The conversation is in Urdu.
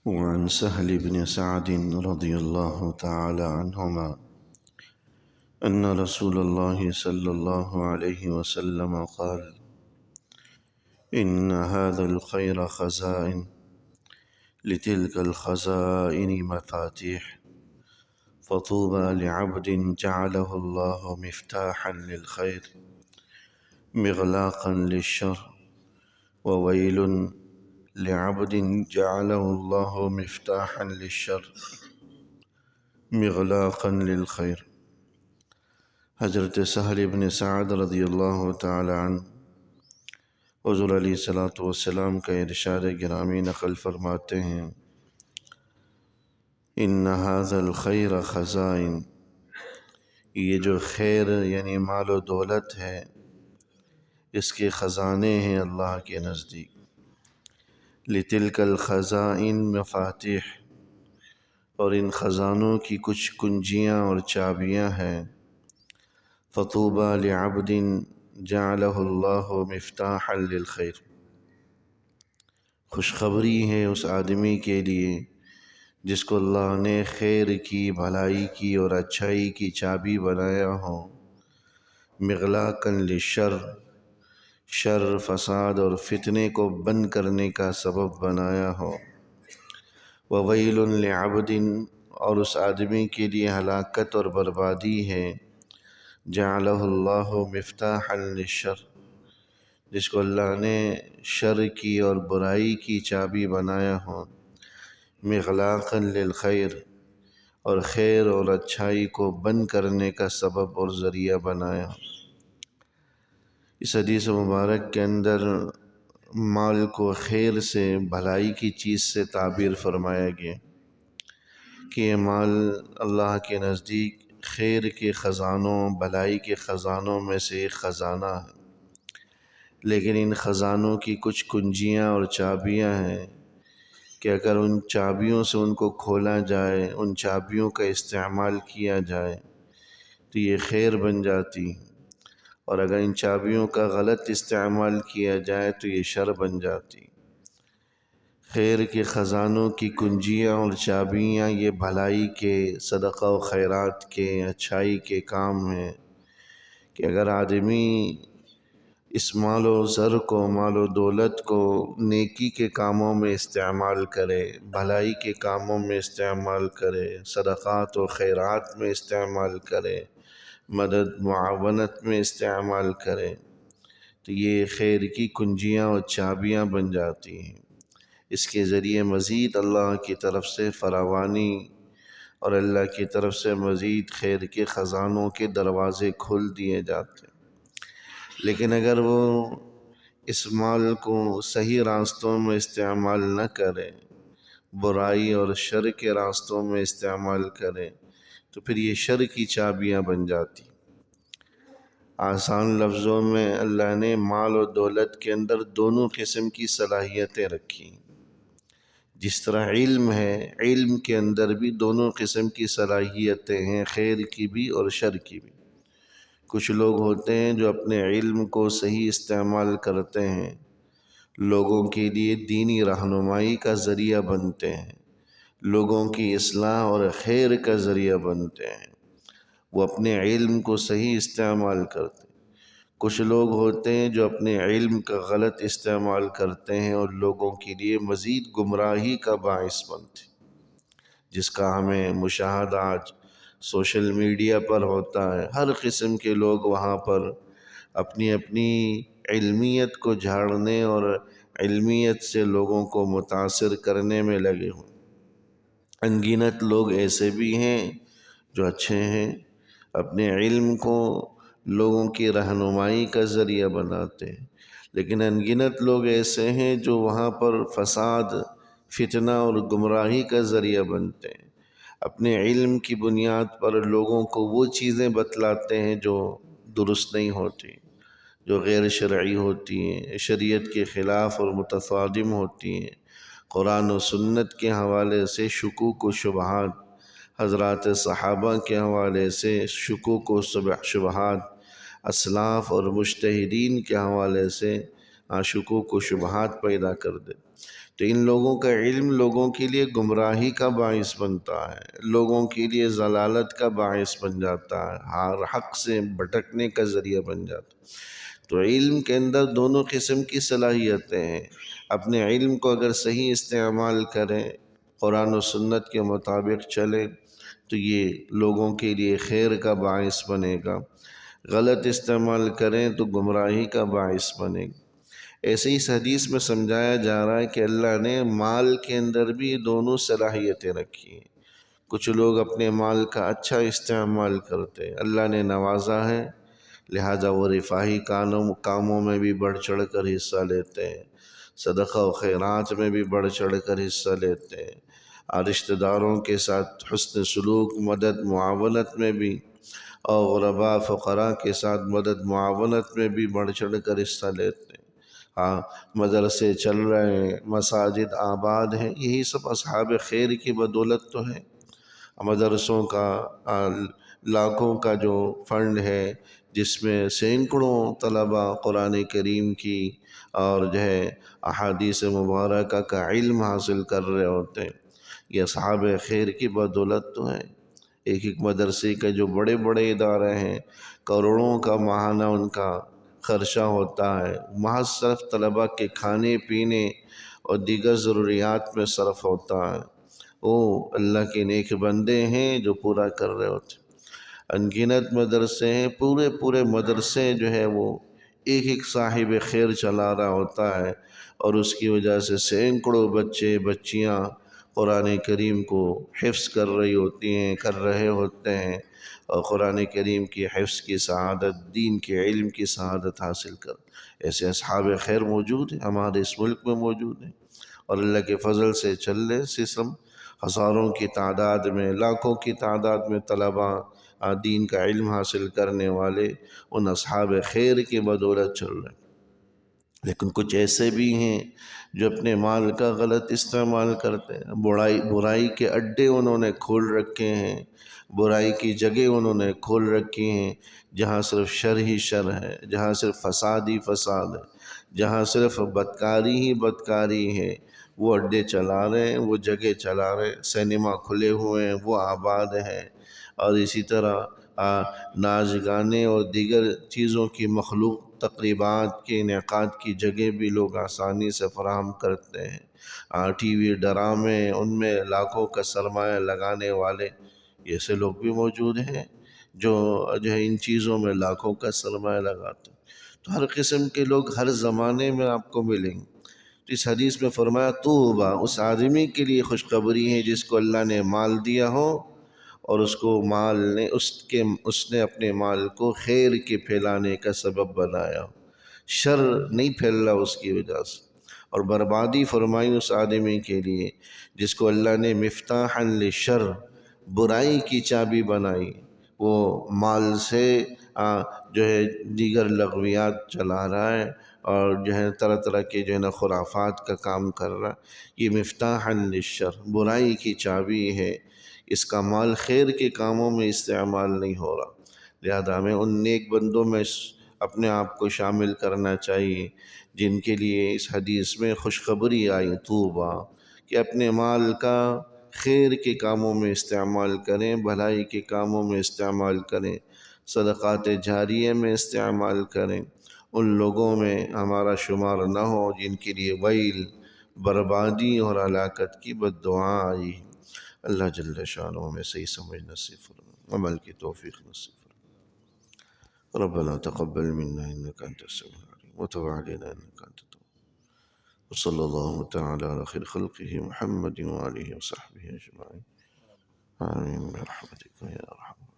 وعن سهل بن سعد رضي الله تعالى عنهما أن رسول الله صلى الله عليه وسلم قال: إن هذا الخير خزائن، لتلك الخزائن مفاتيح، فطوبى لعبد جعله الله مفتاحا للخير مغلاقا للشر، وويل لعبد جعله الله مفتاحا للشر مغلاقا للخير۔ حضرت سہل بن سعد رضی اللہ تعالی عنہ حضور علیہ الصلوۃ والسلام کا ارشاد گرامی نقل فرماتے ہیں: ان ھذا الخیر خزائن، یہ جو خیر یعنی مال و دولت ہے اس کے خزانے ہیں اللہ کے نزدیک۔ لتلک الخزائن مفاتیح، اور ان خزانوں کی کچھ کنجیاں اور چابیاں ہیں۔ فطوبى لعبد جعلہ اللہ مفتاحا للخیر، خوشخبری ہے اس آدمی کے لیے جس کو اللہ نے خیر کی، بھلائی کی اور اچھائی کی چابی بنایا ہو۔ مغلاقا للشر، شر، فساد اور فتنے کو بند کرنے کا سبب بنایا ہو۔ وویل لعبد، اور اس آدمی کے لیے ہلاکت اور بربادی ہے، جعلہ اللہ مفتاحا للشر، جس کو اللہ نے شر کی اور برائی کی چابی بنایا ہو۔ مغلاقا للخیر، اور خیر اور اچھائی کو بند کرنے کا سبب اور ذریعہ بنایا۔ اس حدیث مبارک کے اندر مال کو خیر سے، بھلائی کی چیز سے تعبیر فرمایا گیا کہ یہ مال اللہ کے نزدیک خیر کے خزانوں، بھلائی کے خزانوں میں سے ایک خزانہ ہے۔ لیکن ان خزانوں کی کچھ کنجیاں اور چابیاں ہیں کہ اگر ان چابیوں سے ان کو کھولا جائے، ان چابیوں کا استعمال کیا جائے تو یہ خیر بن جاتی، اور اگر ان چابیوں کا غلط استعمال کیا جائے تو یہ شر بن جاتی۔ خیر کے خزانوں کی کنجیاں اور چابیاں یہ بھلائی کے، صدقہ و خیرات کے، اچھائی کے کام ہیں کہ اگر آدمی اس مال و زر کو، مال و دولت کو نیکی کے کاموں میں استعمال کرے، بھلائی کے کاموں میں استعمال کرے، صدقات و خیرات میں استعمال کرے، مدد معاونت میں استعمال کرے، تو یہ خیر کی کنجیاں اور چابیاں بن جاتی ہیں۔ اس کے ذریعے مزید اللہ کی طرف سے فراوانی اور اللہ کی طرف سے مزید خیر کے خزانوں کے دروازے کھول دیے جاتے ہیں۔ لیکن اگر وہ اس مال کو صحیح راستوں میں استعمال نہ کرے، برائی اور شر کے راستوں میں استعمال کرے، تو پھر یہ شر کی چابیاں بن جاتی۔ آسان لفظوں میں اللہ نے مال و دولت کے اندر دونوں قسم کی صلاحیتیں رکھی۔ جس طرح علم ہے، علم کے اندر بھی دونوں قسم کی صلاحیتیں ہیں، خیر کی بھی اور شر کی بھی۔ کچھ لوگ ہوتے ہیں جو اپنے علم کو صحیح استعمال کرتے ہیں، لوگوں کے لیے دینی رہنمائی کا ذریعہ بنتے ہیں، لوگوں کی اصلاح اور خیر کا ذریعہ بنتے ہیں، وہ اپنے علم کو صحیح استعمال کرتے ہیں۔ کچھ لوگ ہوتے ہیں جو اپنے علم کا غلط استعمال کرتے ہیں اور لوگوں کے لیے مزید گمراہی کا باعث بنتے ہیں، جس کا ہمیں مشاہدہ آج سوشل میڈیا پر ہوتا ہے۔ ہر قسم کے لوگ وہاں پر اپنی اپنی علمیت کو جھاڑنے اور علمیت سے لوگوں کو متاثر کرنے میں لگے ہوئے۔ ان گنت لوگ ایسے بھی ہیں جو اچھے ہیں، اپنے علم کو لوگوں کی رہنمائی کا ذریعہ بناتے ہیں، لیکن ان گنت لوگ ایسے ہیں جو وہاں پر فساد، فتنہ اور گمراہی کا ذریعہ بنتے ہیں۔ اپنے علم کی بنیاد پر لوگوں کو وہ چیزیں بتلاتے ہیں جو درست نہیں ہوتی، جو غیر شرعی ہوتی ہیں، شریعت کے خلاف اور متصادم ہوتی ہیں۔ قرآن و سنت کے حوالے سے شکوک و شبہات، حضرات صحابہ کے حوالے سے شکوک و شبہات، اسلاف اور مجتہدین کے حوالے سے شکوک و شبہات پیدا کر دے۔ تو ان لوگوں کا علم لوگوں کے لیے گمراہی کا باعث بنتا ہے، لوگوں کے لیے ضلالت کا باعث بن جاتا ہے، ہر حق سے بھٹکنے کا ذریعہ بن جاتا ہے۔ تو علم کے اندر دونوں قسم کی صلاحیتیں ہیں۔ اپنے علم کو اگر صحیح استعمال کریں، قرآن و سنت کے مطابق چلیں، تو یہ لوگوں کے لیے خیر کا باعث بنے گا۔ غلط استعمال کریں تو گمراہی کا باعث بنے گا۔ ایسے ہی اس حدیث میں سمجھایا جا رہا ہے کہ اللہ نے مال کے اندر بھی دونوں صلاحیتیں رکھی ہیں۔ کچھ لوگ اپنے مال کا اچھا استعمال کرتے ہیں، اللہ نے نوازا ہے، لہذا وہ رفاہی کاموں میں بھی بڑھ چڑھ کر حصہ لیتے ہیں، صدقہ و خیرات میں بھی بڑھ چڑھ کر حصہ لیتے ہیں، اور رشتہ داروں کے ساتھ حسن سلوک، مدد معاونت میں بھی، اور غرباء فقراء کے ساتھ مدد معاونت میں بھی بڑھ چڑھ کر حصہ لیتے ہیں۔ ہاں، مدرسے چل رہے ہیں، مساجد آباد ہیں، یہی سب اصحاب خیر کی بدولت تو ہے۔ مدرسوں کا لاکھوں کا جو فنڈ ہے، جس میں سینکڑوں طلبہ قرآن کریم کی اور جو ہے احادیث مبارکہ کا علم حاصل کر رہے ہوتے ہیں، یہ اصحاب خیر کی بدولت تو ہے۔ ایک ایک مدرسے کے جو بڑے بڑے ادارے ہیں، کروڑوں کا ماہانہ ان کا خرچہ ہوتا ہے، محض صرف طلبہ کے کھانے پینے اور دیگر ضروریات میں صرف ہوتا ہے۔ وہ اللہ کے نیک بندے ہیں جو پورا کر رہے ہوتے ہیں۔ انگنت مدرسے ہیں، پورے پورے مدرسے جو ہے وہ ایک ایک صاحب خیر چلا رہا ہوتا ہے، اور اس کی وجہ سے سینکڑوں بچے بچیاں قرآن کریم کو حفظ کر رہے ہوتے ہیں، اور قرآن کریم کی حفظ کی سعادت، دین کے علم کی سعادت حاصل کر۔ ایسے اصحاب خیر موجود ہیں، ہمارے اس ملک میں موجود ہیں، اور اللہ کے فضل سے چل رہے سسٹم۔ ہزاروں کی تعداد میں، لاکھوں کی تعداد میں طلباء دین کا علم حاصل کرنے والے ان اصحاب خیر کی بدولت چل رہے ہیں۔ لیکن کچھ ایسے بھی ہیں جو اپنے مال کا غلط استعمال کرتے ہیں، برائی کے اڈے انہوں نے کھول رکھے ہیں، برائی کی جگہ انہوں نے کھول رکھی ہیں، جہاں صرف شر ہی شر ہے، جہاں صرف فساد ہی فساد ہے، جہاں صرف بدکاری ہی بدکاری ہے، وہ اڈے چلا رہے ہیں، وہ جگہ چلا رہے ہیں، سینما کھلے ہوئے ہیں، وہ آباد ہیں، اور اسی طرح ناچ گانے اور دیگر چیزوں کی مخلوق تقریبات کے انعقاد کی جگہ بھی لوگ آسانی سے فراہم کرتے ہیں۔ ٹی وی ڈرامے، ان میں لاکھوں کا سرمایہ لگانے والے ایسے لوگ بھی موجود ہیں جو ہے ان چیزوں میں لاکھوں کا سرمایہ لگاتے ہیں۔ تو ہر قسم کے لوگ ہر زمانے میں آپ کو ملیں گے۔ تو اس حدیث میں فرمایا طوبیٰ، اس آدمی کے لیے خوشخبری ہے جس کو اللہ نے مال دیا ہو، اور اس نے اپنے مال کو خیر کے پھیلانے کا سبب بنایا، شر نہیں پھیل رہا اس کی وجہ سے۔ اور بربادی فرمائی اس آدمی کے لیے جس کو اللہ نے مفتاحا للشر، برائی کی چابی بنائی، وہ مال سے جو ہے دیگر لغویات چلا رہا ہے، اور جو ہے طرح طرح کے جو ہے نا خرافات کا کام کر رہا ہے۔ یہ مفتاحا للشر، برائی کی چابی ہے، اس کا مال خیر کے کاموں میں استعمال نہیں ہو رہا۔ لہذا ہمیں ان نیک بندوں میں اپنے آپ کو شامل کرنا چاہیے جن کے لیے اس حدیث میں خوشخبری آئی طوبیٰ، کہ اپنے مال کا خیر کے کاموں میں استعمال کریں، بھلائی کے کاموں میں استعمال کریں، صدقات جاریہ میں استعمال کریں۔ ان لوگوں میں ہمارا شمار نہ ہو جن کے لیے ویل، بربادی اور ہلاکت کی بد دعا آئی۔ اللہ جل شانہ ہمیں صحیح سمجھ نصیب فرمائے، عمل کی توفیق نصیب فرمائے۔ ربنا تقبل منا انك انت السميع العليم وتب علينا انك انت التواب، وصلى الله تعالى على خير خلقه محمد وآله وصحبه أجمعين، آمين برحمتك يا أرحم